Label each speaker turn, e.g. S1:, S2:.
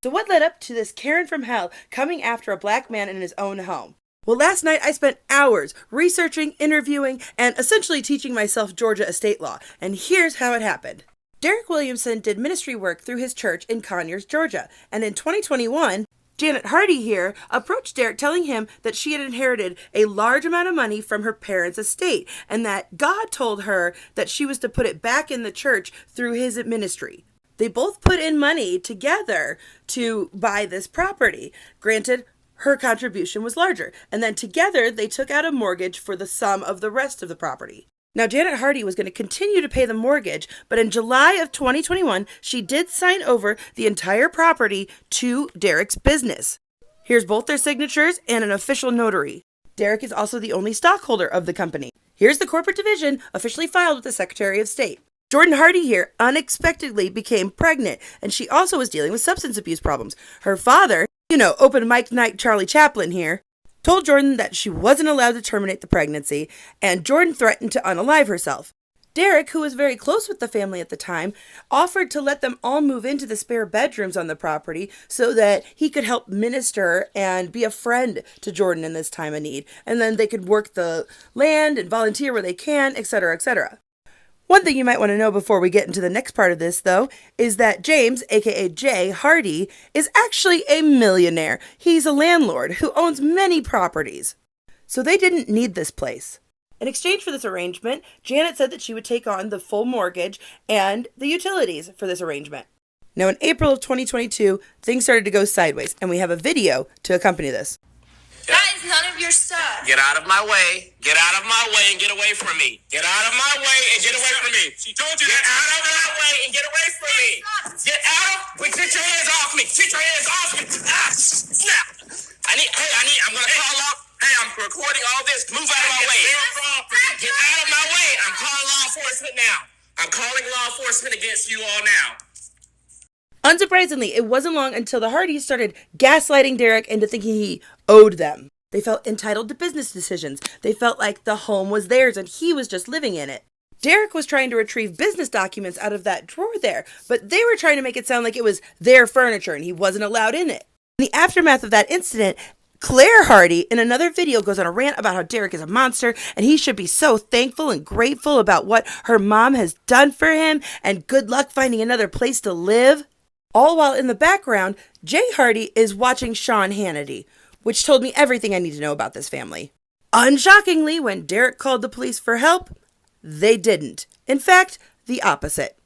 S1: So what led up to this Karen from hell coming after a black man in his own home? Well, last night I spent hours researching, interviewing, and essentially teaching myself Georgia estate law, and here's how it happened. Derek Williamson did ministry work through his church in Conyers, Georgia, and in 2021, Janet Hardy here approached Derek telling him that she had inherited a large amount of money from her parents' estate, and that God told her that she was to put it back in the church through his ministry. They both put in money together to buy this property. Granted, her contribution was larger, and then together they took out a mortgage for the sum of the rest of the property. Now, Janet Hardy was going to continue to pay the mortgage, but in July of 2021, she did sign over the entire property to Derek's business. Here's both their signatures and an official notary. Derek is also the only stockholder of the company. Here's the corporate division officially filed with the Secretary of State. Jordan Hardy here unexpectedly became pregnant, and she also was dealing with substance abuse problems. Her father, open mic night Charlie Chaplin here, told Jordan that she wasn't allowed to terminate the pregnancy, and Jordan threatened to unalive herself. Derek, who was very close with the family at the time, offered to let them all move into the spare bedrooms on the property so that he could help minister and be a friend to Jordan in this time of need, and then they could work the land and volunteer where they can, etc., etc. One thing you might want to know before we get into the next part of this, though, is that James, aka Jay Hardy, is actually a millionaire. He's a landlord who owns many properties. So they didn't need this place. In exchange for this arrangement, Janet said that she would take on the full mortgage and the utilities for this arrangement. Now, in April of 2022, things started to go sideways, and we have a video to accompany this.
S2: That is none of your stuff.
S3: Get out of my way. Get out of my way and get away from me. Get out of my way and get away from me.
S2: She told you
S3: Get out of my way and get away from me. Get out of... Wait, get your hands off me. Get your hands off me. Ah, snap. I'm going to call off. Hey, I'm recording all this. Move out of my way. Get out of my way. I'm calling law enforcement now. I'm calling law enforcement against you all now.
S1: Unsurprisingly, it wasn't long until the Hardys started gaslighting Derek into thinking he owed them. They felt entitled to business decisions. They felt like the home was theirs and he was just living in it. Derek was trying to retrieve business documents out of that drawer there, but they were trying to make it sound like it was their furniture and he wasn't allowed in it. In the aftermath of that incident, Claire Hardy, in another video, goes on a rant about how Derek is a monster and he should be so thankful and grateful about what her mom has done for him and good luck finding another place to live. All while in the background, Jay Hardy is watching Sean Hannity, which told me everything I need to know about this family. Unshockingly, when Derek called the police for help, they didn't. In fact, the opposite.